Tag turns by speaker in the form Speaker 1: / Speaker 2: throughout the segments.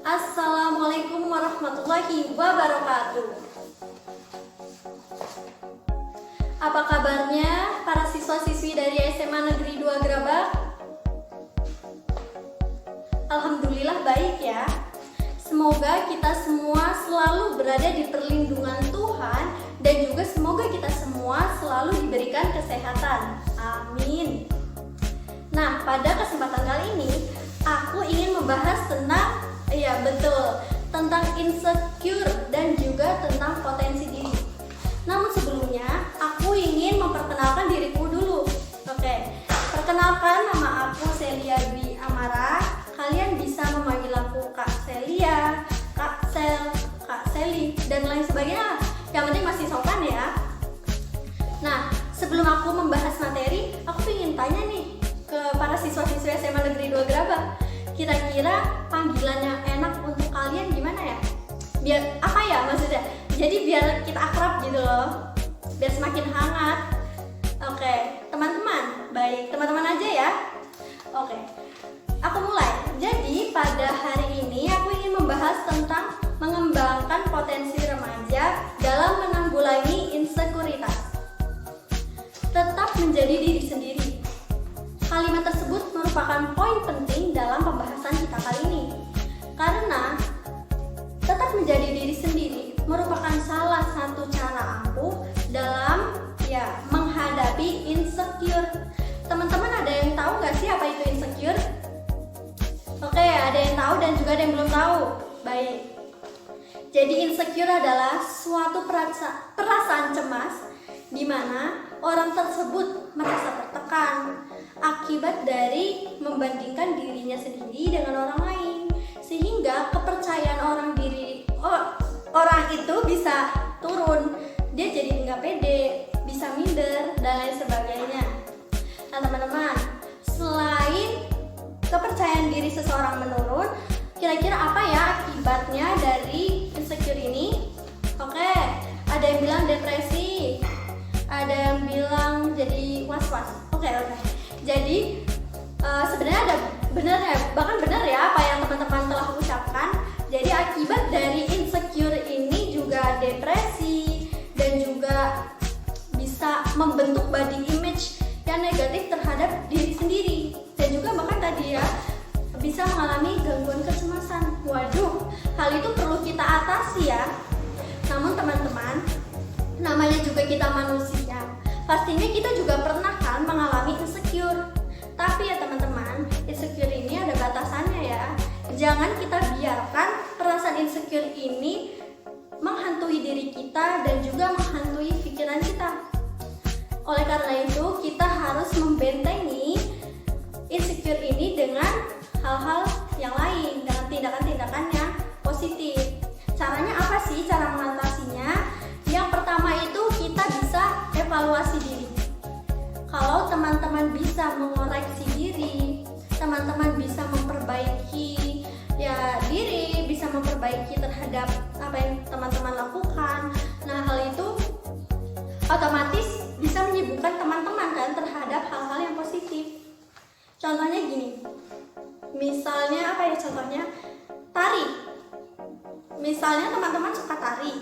Speaker 1: Assalamualaikum warahmatullahi wabarakatuh. Apa kabarnya para siswa-siswi dari SMA Negeri 2 Grabak? Alhamdulillah baik ya. Semoga kita semua selalu berada di perlindungan Tuhan dan juga semoga kita semua selalu diberikan kesehatan. Amin. Nah, pada kesempatan kali ini aku ingin membahas tentang tentang insecure dan juga tentang potensi diri. Namun sebelumnya, aku ingin memperkenalkan diriku dulu. Oke, perkenalkan, nama aku Celia Dwi Amara. Kalian bisa memanggil aku Kak Celia, Kak Sel, Kak Seli, dan lain sebagainya. Yang penting masih sopan ya. Nah, sebelum aku membahas materi, aku ingin tanya nih ke para siswa-siswi SMA Negeri 2 Grabak. Kira-kira panggilan yang enak untuk kalian gimana ya? Biar apa ya maksudnya? Jadi biar kita akrab gitu loh. Biar semakin hangat. Oke, teman-teman. Baik, teman-teman aja ya. Oke. Aku mulai. Jadi pada hari ini aku ingin membahas tentang mengembangkan potensi remaja dalam menanggulangi insekuritas. Tetap menjadi diri sendiri. Kalimat tersebut merupakan poin penting dalam pembahasan kita kali ini. Karena tetap menjadi diri sendiri merupakan salah satu cara ampuh dalam menghadapi insecure. Teman-teman ada yang tahu nggak sih apa itu insecure? Oke, ada yang tahu dan juga ada yang belum tahu. Baik. Jadi insecure adalah suatu perasaan cemas di mana orang tersebut merasa tertekan akibat dari membandingkan dirinya sendiri dengan orang lain, sehingga kepercayaan orang itu bisa turun. Dia jadi nggak pede, bisa minder dan lain sebagainya. Nah teman-teman, selain kepercayaan diri seseorang menurun, kira-kira apa ya akibatnya dari insecure ini? Oke, ada yang bilang depresi, ada yang bilang jadi was-was. Oke. Jadi sebenarnya ada bahkan benar ya apa yang teman-teman telah ucapkan. Jadi akibat dari insecure ini juga depresi dan juga bisa membentuk body image yang negatif terhadap diri sendiri dan juga bahkan tadi ya bisa mengalami gangguan kecemasan. Waduh, hal itu perlu kita atasi ya. Namun teman-teman, namanya juga kita manusia. Pastinya kita juga pernah kan mengalami insecure. Tapi ya teman-teman, insecure ini ada batasannya ya. Jangan kita biarkan perasaan insecure ini menghantui diri kita dan juga menghantui pikiran kita. Oleh karena itu, kita harus membentengi insecure ini dengan hal-hal yang lain, dengan tindakan-tindakan yang positif. Caranya apa sih cara mengatasinya? Yang pertama itu kita bisa evaluasi diri. Kalau teman-teman bisa mengoreksi diri, teman-teman bisa memperbaiki diri, bisa memperbaiki terhadap apa yang teman-teman lakukan. Nah, hal itu otomatis bisa menyibukkan teman-teman kan terhadap hal-hal yang positif. Contohnya gini. Misalnya contohnya tari. Misalnya teman-teman suka tari.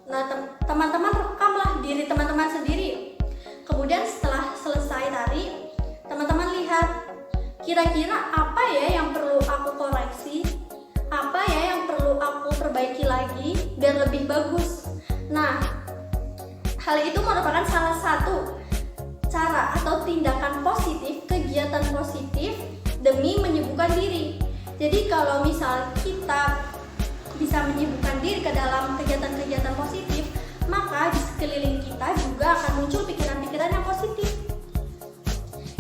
Speaker 1: Nah, teman-teman rekamlah diri teman-teman sendiri. Kemudian setelah selesai tari, teman-teman lihat kira-kira apa ya yang perlu aku koreksi, apa ya yang perlu aku perbaiki lagi biar lebih bagus. Nah, hal itu merupakan salah satu cara atau tindakan positif, kegiatan positif demi menyibukkan diri. Jadi kalau misal kita bisa menyibukkan diri ke dalam kegiatan-kegiatan positif, maka di sekeliling kita juga akan muncul pikiran-pikiran yang positif.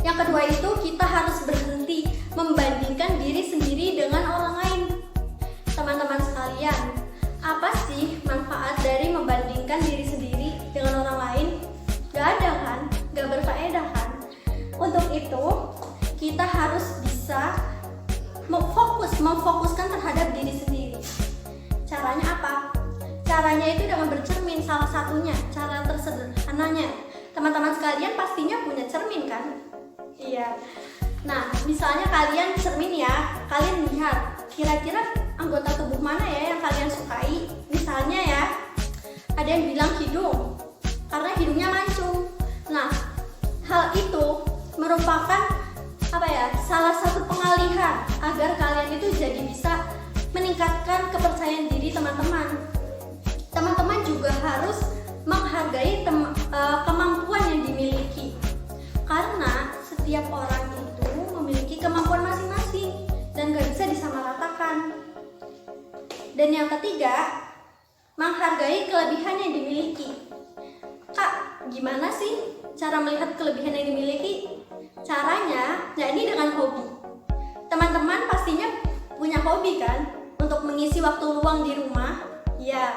Speaker 1: Yang kedua itu kita harus berhenti membandingkan diri sendiri dengan orang lain. Teman-teman sekalian, apa sih manfaat dari membandingkan diri sendiri dengan orang lain? Gak ada kan? Gak berfaedah kan? Untuk itu kita harus bisa memfokuskan terhadap diri sendiri. Caranya apa? Caranya itu dengan bercermin, salah satunya cara tersederhananya. Teman-teman sekalian pastinya punya cermin kan? Iya. Nah, misalnya kalian cermin ya, kalian lihat kira-kira anggota tubuh mana ya yang kalian sukai? Misalnya ya, ada yang bilang hidung, karena hidungnya mancung. Nah, hal itu merupakan salah satu pengalihan agar kalian itu jadi bisa meningkatkan kepercayaan diri teman-teman. Teman-teman juga harus menghargai kemampuan yang dimiliki, karena setiap orang itu memiliki kemampuan masing-masing dan gak bisa disamaratakan. Dan yang ketiga, menghargai kelebihan yang dimiliki. Kak, gimana sih cara melihat kelebihan yang dimiliki? Caranya, ya ini dengan hobi. Teman-teman pastinya punya hobi kan? Untuk mengisi waktu luang di rumah. Ya,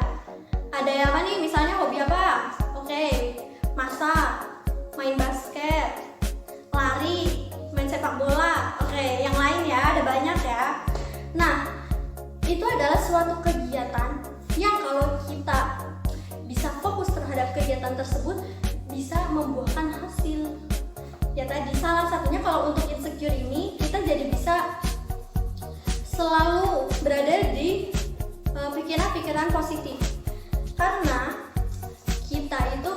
Speaker 1: ada yang apa nih? Misalnya hobi apa? Oke, masak, main basket, lari, main sepak bola. Oke, yang lain ya, ada banyak ya. Nah, itu adalah suatu kegiatan yang kalau kita bisa fokus terhadap kegiatan tersebut bisa membuahkan hasil. Ya tadi salah satunya kalau untuk insecure ini kita jadi bisa selalu berada di pikiran-pikiran positif, karena kita itu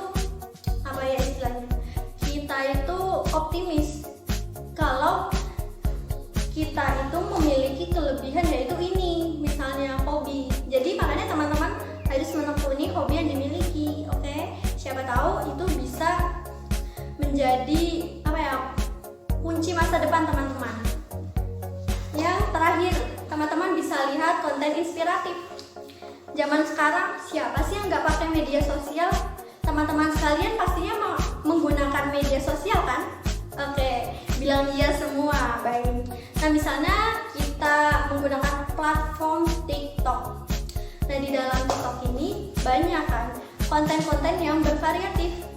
Speaker 1: istilahnya, kita itu optimis kalau kita itu memiliki kelebihan, yaitu ini misalnya hobi. Jadi makanya teman-teman harus menekuni hobi yang dimiliki. Oke, siapa tahu itu bisa menjadi kunci masa depan teman-teman. Yang terakhir, teman-teman bisa lihat konten inspiratif. Zaman sekarang siapa sih yang nggak pakai media sosial? Teman-teman sekalian pastinya menggunakan media sosial kan? Oke, bilang iya semua. Baik. Nah, misalnya kita menggunakan platform TikTok. Nah, di dalam TikTok ini banyak kan konten-konten yang bervariatif.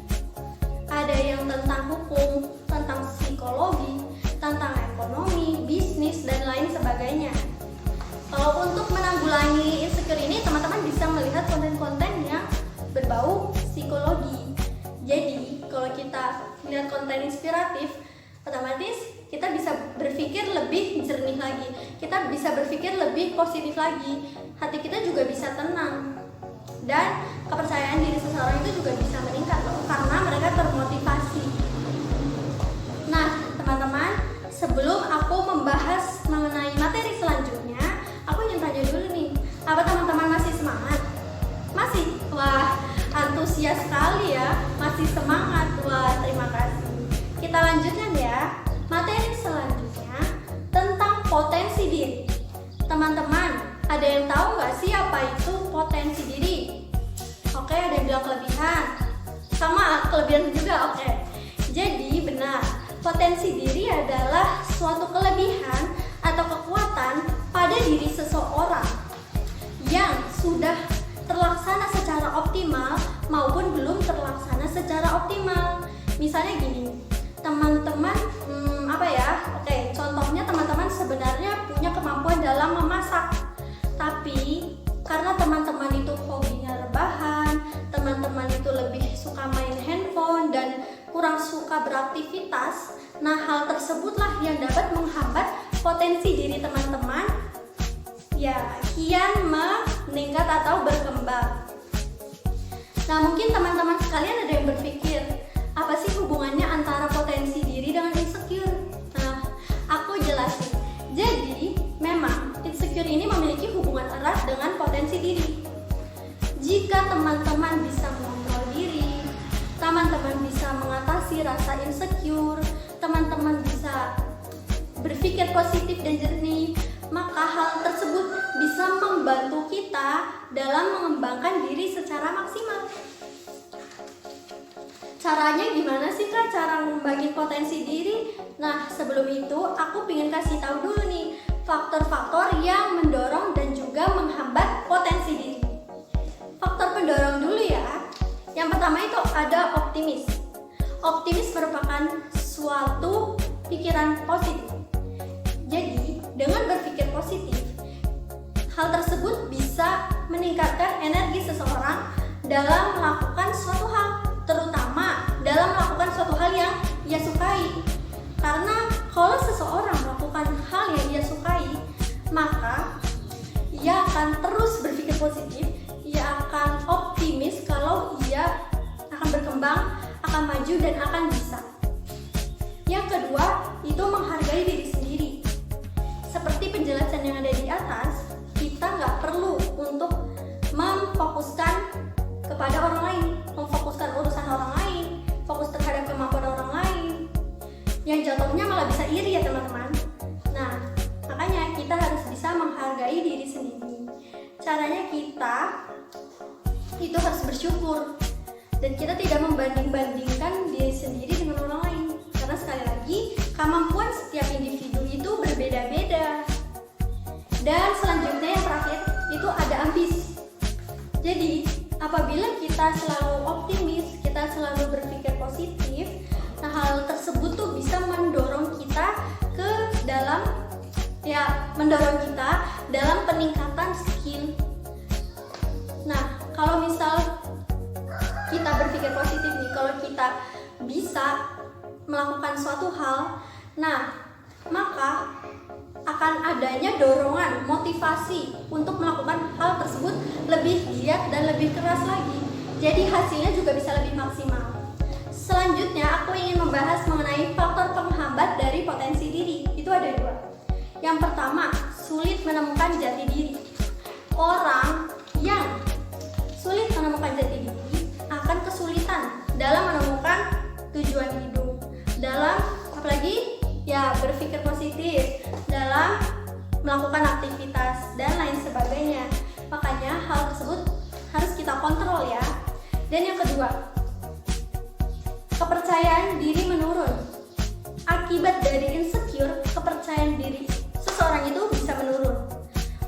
Speaker 1: Ada yang tentang hukum, tentang psikologi, tentang ekonomi, bisnis, dan lain sebagainya. Kalau untuk menanggulangi insecure ini, teman-teman bisa melihat konten-konten yang berbau psikologi. Jadi, kalau kita melihat konten inspiratif, otomatis kita bisa berpikir lebih jernih lagi. Kita bisa berpikir lebih positif lagi. Hati kita juga bisa tenang. Dan kepercayaan diri seseorang itu juga bisa meningkat loh, karena mereka termotivasi. Nah, teman-teman, sebelum aku membahas mengenai materi selanjutnya, aku ingin tanya dulu nih, apa teman-teman masih semangat? Masih? Wah, antusias sekali ya, masih semangat. Wah, terima kasih. Kita lanjutkan ya. Materi selanjutnya tentang potensi diri. Teman-teman, ada yang tahu nggak sih apa itu potensi diri? Oke, ada yang bilang kelebihan. Sama kelebihan juga, oke. Jadi benar, potensi diri adalah suatu kelebihan atau kekuatan pada diri seseorang yang sudah terlaksana secara optimal maupun belum terlaksana secara optimal. Misalnya gini, teman-teman, Oke, contohnya teman-teman sebenarnya punya kemampuan dalam memasak, tapi karena teman-teman itu hobinya rebahan, teman-teman itu lebih suka main handphone dan kurang suka beraktivitas. Nah, hal tersebutlah yang dapat menghambat potensi diri teman-teman ya kian meningkat atau berkembang. Nah, mungkin teman-teman sekalian ada yang berpikir, apa sih hubungannya antara potensi diri dengan insecure? Nah, aku jelasin. Jadi, memang insecure ini memiliki hubungan erat dengan potensi diri. Jika teman-teman bisa mengontrol diri, teman-teman bisa mengatasi rasa insecure, teman-teman bisa berpikir positif dan jernih, maka hal tersebut bisa membantu kita dalam mengembangkan diri secara maksimal. Caranya gimana sih Kak cara membagi potensi diri? Nah, sebelum itu aku ingin kasih tahu dulu nih faktor-faktor yang mendorong dan juga menghambat potensi diri. Faktor pendorong dulu ya. Yang pertama itu ada optimis. Optimis merupakan suatu pikiran positif. Jadi, dengan berpikir positif, hal tersebut bisa meningkatkan energi seseorang dalam melakukan suatu hal, terutama dalam melakukan suatu hal yang ia sukai. Karena kalau seseorang melakukan hal yang ia sukai, maka berpikir positif, ia akan optimis kalau ia akan berkembang, akan maju, dan akan bisa. Yang kedua, itu menghargai diri sendiri. Seperti penjelasan yang ada di atas, kita nggak perlu untuk memfokuskan kepada orang lain, memfokuskan urusan orang lain, fokus terhadap kemampuan orang lain, yang jatuhnya malah bisa iri ya teman-teman. Nah, makanya kita harus bisa menghargai diri sendiri. Caranya kita itu harus bersyukur, dan kita tidak membanding-bandingkan diri sendiri dengan orang lain. Karena sekali lagi, kemampuan setiap individu itu berbeda-beda. Dan selanjutnya yang terakhir, itu ada ambisi. Jadi, apabila kita selalu optimis, kita selalu berpikir positif, nah hal tersebut tuh bisa mendorong kita ke dalam mendorong kita dalam peningkatan skill. Nah, kalau misal kita berpikir positif nih, kalau kita bisa melakukan suatu hal, nah maka akan adanya dorongan, motivasi untuk melakukan hal tersebut lebih giat dan lebih keras lagi. Jadi hasilnya juga bisa lebih maksimal. Selanjutnya aku ingin membahas mengenai faktor penghambat dari potensi diri. Itu ada 2. Yang pertama, sulit menemukan jati diri. Orang yang sulit menemukan jati diri akan kesulitan dalam menemukan tujuan hidup, dalam apalagi berpikir positif, dalam melakukan aktivitas dan lain sebagainya. Makanya hal tersebut harus kita kontrol ya. Dan yang kedua, kepercayaan diri menurun. Akibat dari insecure, kepercayaan diri seseorang itu bisa menurun.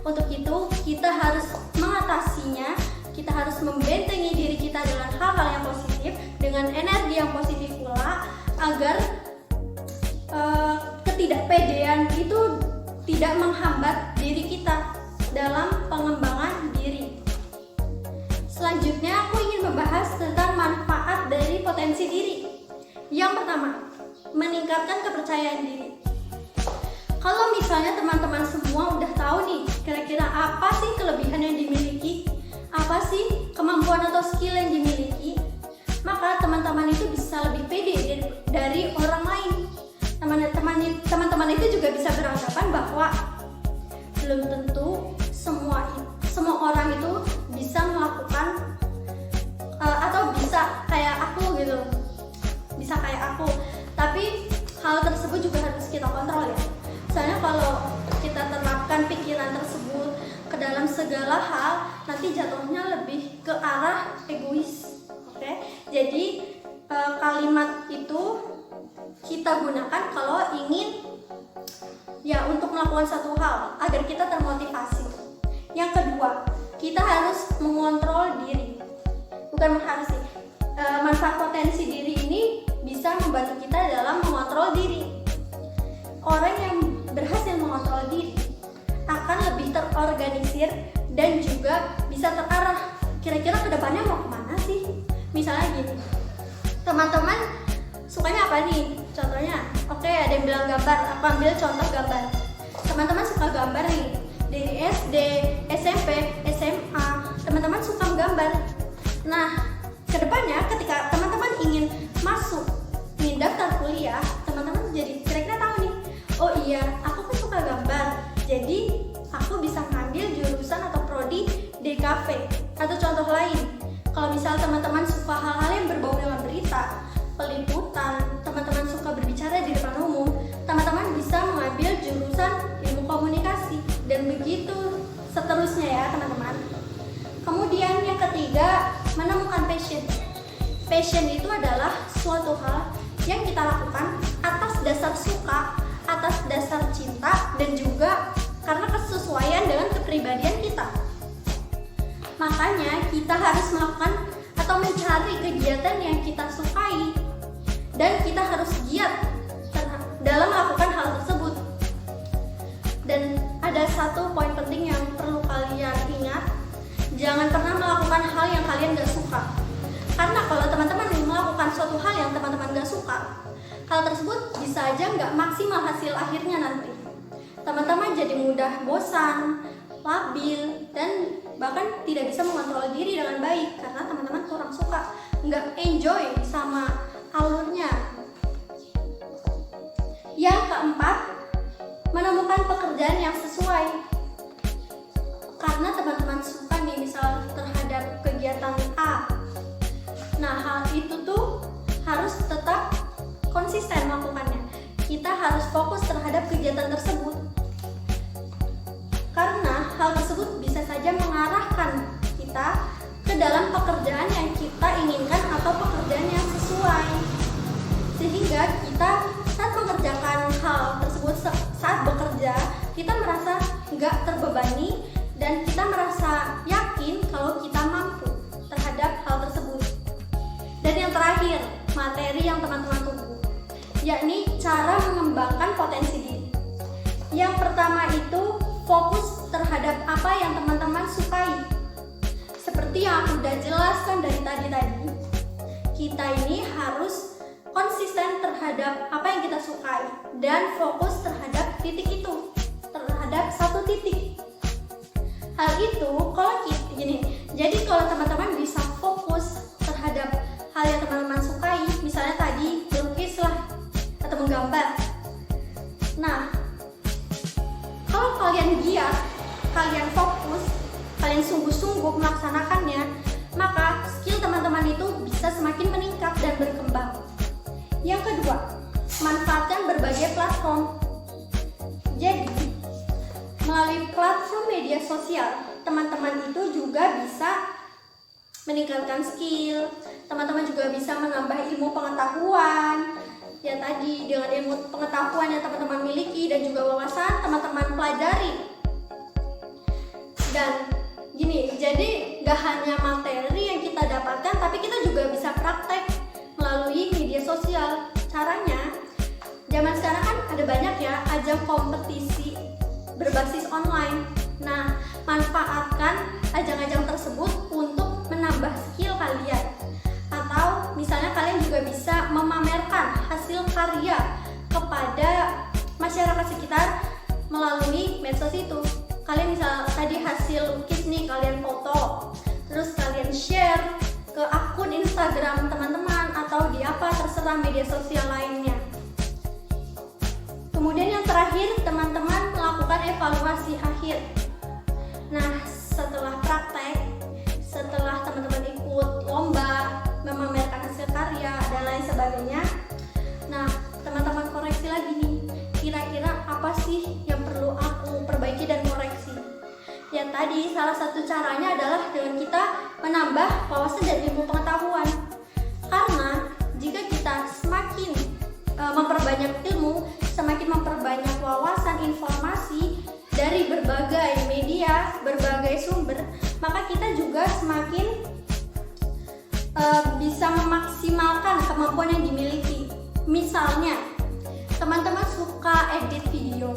Speaker 1: Untuk itu, kita harus mengatasinya. Kita harus membentengi diri kita dengan hal-hal yang positif, dengan energi yang positif pula, agar ketidakpedean itu tidak menghambat diri kita dalam pengembangan diri. Selanjutnya aku ingin membahas tentang manfaat dari potensi diri. Yang pertama, meningkatkan kepercayaan diri. Kalau misalnya teman-teman semua udah tahu nih, kira-kira apa sih kelebihan yang dimiliki, apa sih kemampuan atau skill yang dimiliki, maka teman-teman itu bisa lebih pede dari orang lain. Teman-teman itu juga bisa beranggapan bahwa belum tentu semua orang itu bisa melakukan atau bisa kayak aku gitu, bisa kayak aku. Tapi hal tersebut juga harus kita kontrol ya. Soalnya kalau kita terapkan pikiran tersebut ke dalam segala hal, nanti jatuhnya lebih ke arah egois. Oke? Jadi kalimat itu kita gunakan kalau ingin untuk melakukan satu hal agar kita termotivasi. Yang kedua, kita harus mengontrol diri. Bukan harus sih. Manfaat potensi diri ini bisa membantu kita dalam mengontrol diri. Orang yang berhasil mengontrol diri akan lebih terorganisir dan juga bisa terarah. Kira-kira kedepannya mau kemana sih? Misalnya gini, teman-teman sukanya apa nih? Contohnya, oke, ada yang bilang gambar. Aku ambil contoh gambar. Teman-teman suka gambar nih, dari SD, SMP, SMA, teman-teman suka menggambar. Nah, kedepannya ketika teman-teman ingin daftar kuliah, teman-teman jadi kira-kira tahu nih, oh iya, aku kan suka gambar, jadi aku bisa ngambil jurusan atau prodi DKV. Atau contoh lain, kalau misal teman-teman suka hal-hal yang berbau dengan berita, peliputan, teman-teman suka berbicara di depan umum, teman-teman bisa mengambil jurusan ilmu komunikasi, dan begitu seterusnya ya teman-teman. Kemudian yang ketiga, menemukan passion. Passion itu adalah suatu hal yang kita lakukan atas dasar suka, atas dasar cinta, dan juga karena kesesuaian dengan kepribadian kita. Makanya kita harus melakukan atau mencari kegiatan yang kita sukai, dan kita harus giat dalam melakukan hal tersebut. Dan ada satu poin penting yang perlu kalian ingat, jangan pernah melakukan hal yang kalian gak suka. Karena kalau teman-teman melakukan suatu hal yang teman-teman gak suka, hal tersebut bisa aja gak maksimal hasil akhirnya nanti. Teman-teman jadi mudah bosan, labil, dan bahkan tidak bisa mengontrol diri dengan baik karena teman-teman kurang suka, nggak enjoy sama alurnya. Yang keempat, menemukan pekerjaan yang sesuai. Karena teman-teman suka nih misal terhadap kegiatan A, nah hal itu tuh harus tetap konsisten melakukannya. Kita harus fokus terhadap kegiatan tersebut, karena hal tersebut bisa saja mengarahkan kita ke dalam pekerjaan yang kita inginkan atau pekerjaan yang sesuai, sehingga kita saat mengerjakan hal tersebut, saat bekerja kita merasa nggak terbebani dan kita merasa yakin kalau kita mampu terhadap hal tersebut. Dan yang terakhir, materi yang teman-teman tunggu, yakni cara mengembangkan potensi diri. Yang pertama itu fokus terhadap apa yang teman-teman sukai. Seperti yang aku udah jelaskan dari tadi, kita ini harus konsisten terhadap apa yang kita sukai dan fokus terhadap titik itu, terhadap satu titik. Hal itu jadi kalau teman-teman bisa fokus terhadap hal yang teman-teman sukai, misalnya tadi melukis lah atau menggambar. Nah, kalau kalian giat, kalian fokus, kalian sungguh-sungguh melaksanakannya, maka skill teman-teman itu bisa semakin meningkat dan berkembang. Yang kedua, manfaatkan berbagai platform. Jadi, melalui platform media sosial, teman-teman itu juga bisa meningkatkan skill, teman-teman juga bisa menambah ilmu pengetahuan. Ya tadi, dengan ilmu pengetahuan yang teman-teman miliki dan juga wawasan teman-teman pelajari. Dan jadi gak hanya materi yang kita dapatkan, tapi kita juga bisa praktek melalui media sosial. Caranya, zaman sekarang kan ada banyak ya ajang kompetisi berbasis online. Nah, manfaatkan ajang-ajang tersebut untuk menambah skill kalian. Atau misalnya kalian juga bisa memamerkan hasil karya kepada masyarakat sekitar melalui medsos itu. Kalian misal tadi hasil lukis nih kalian foto, terus kalian share ke akun Instagram teman-teman atau di apa terserah media sosial lainnya. Kemudian yang terakhir, teman-teman melakukan evaluasi akhir. Nah, setelah praktek, setelah teman-teman ikut lomba, memamerkan hasil karya dan lain sebagainya, nah teman-teman koreksi lagi nih, kira-kira apa sih yang perlu aku perbaiki dan koreksi. Ya tadi salah satu caranya adalah dengan kita menambah wawasan dan ilmu pengetahuan. Karena jika kita semakin memperbanyak ilmu, semakin memperbanyak wawasan informasi dari berbagai media, berbagai sumber, maka kita juga semakin bisa memaksimalkan kemampuan yang dimiliki. Misalnya, teman-teman suka edit video.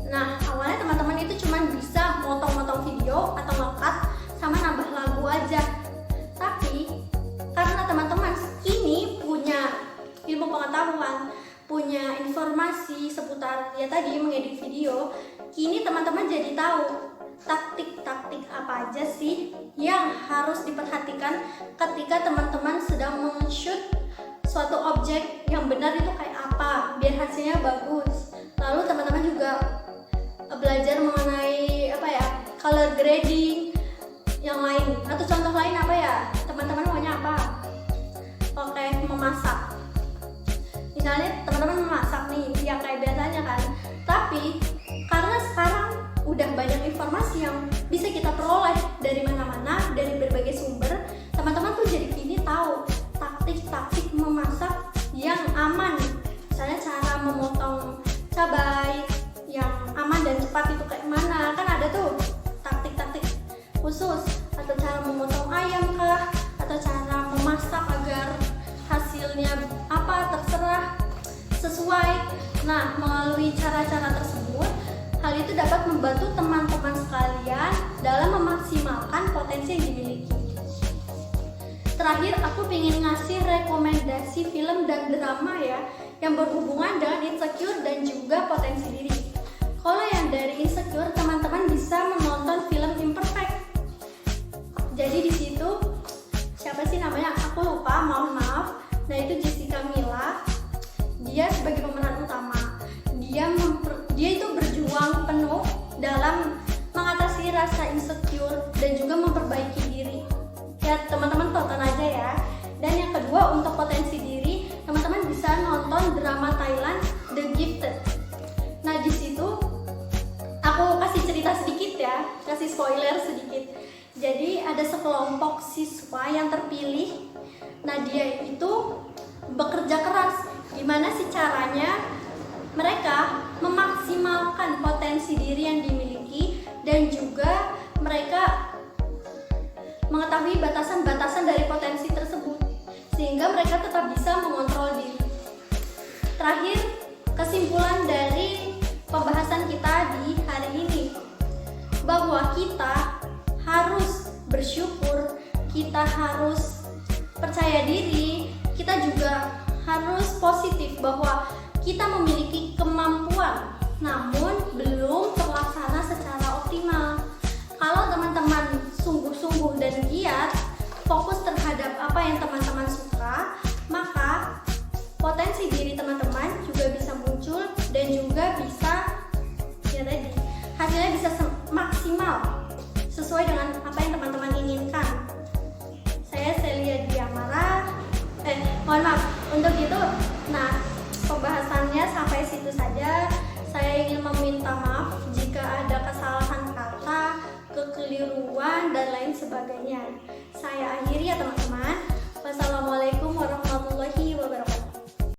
Speaker 1: Nah, awalnya teman-teman itu cuma bisa motong-motong video atau nge-cut sama nambah lagu aja. Tapi karena teman-teman kini punya ilmu pengetahuan, punya informasi seputar ya tadi mengedit video, kini teman-teman jadi tahu taktik-taktik apa aja sih yang harus diperhatikan ketika teman-teman sedang men-shoot suatu objek yang benar itu kayak apa biar hasilnya bagus. Lalu teman-teman juga belajar mengenai color grading yang lain, atau contoh lain apa ya, teman-teman maunya apa? Oke, memasak. Misalnya teman-teman memasak nih, yang kayak biasanya kan. Tapi karena sekarang udah banyak informasi yang bisa kita peroleh dari mana-mana, dari berbagai sumber, teman-teman tuh jadi kini tahu taktik-taktik memasak yang aman. Misalnya cara memotong cabai yang aman dan cepat itu kayak mana, kan ada tuh taktik-taktik khusus, atau cara memotong ayam kah, atau cara memasak agar hasilnya apa terserah sesuai. Nah, melalui cara-cara tersebut, hal itu dapat membantu teman-teman sekalian dalam memaksimalkan potensi yang dimiliki. Terakhir, aku ingin ngasih rekomendasi film dan drama ya, yang berhubungan dengan insecure dan juga potensi diri. Kalau yang dari insecure, teman-teman bisa menonton Jessica, mohon maaf. Nah, itu Jessica Mila. Dia sebagai pemeran utama. Dia itu berjuang penuh dalam mengatasi rasa insecure dan juga memperbaiki diri. Ya, teman-teman tonton aja ya. Dan yang kedua, untuk potensi diri, teman-teman bisa nonton drama Thailand The Gifted. Nah, di situ aku kasih cerita sedikit ya, kasih spoiler sedikit. Jadi ada sekelompok siswa yang terpilih. Nah, dia itu bekerja keras. Gimana sih caranya mereka memaksimalkan potensi diri yang dimiliki dan juga mereka mengetahui batasan-batasan dari potensi tersebut sehingga mereka tetap bisa mengontrol diri. Terakhir, kesimpulan dari pembahasan kita di hari ini bahwa kita harus bersyukur, kita harus percaya diri, kita juga harus positif bahwa kita memiliki kemampuan namun belum terlaksana secara optimal. Kalau teman-teman sungguh-sungguh dan giat fokus terhadap apa yang teman-teman suka, maka potensi diri teman-teman juga bisa muncul dan juga bisa hasilnya bisa maksimal sesuai dengan apa yang teman-teman inginkan. Saya Celia Diamara. Mohon maaf untuk itu. Nah, pembahasannya sampai situ saja. Saya ingin meminta maaf jika ada kesalahan kata, kekeliruan dan lain sebagainya. Saya akhiri ya teman-teman. Wassalamualaikum warahmatullahi wabarakatuh.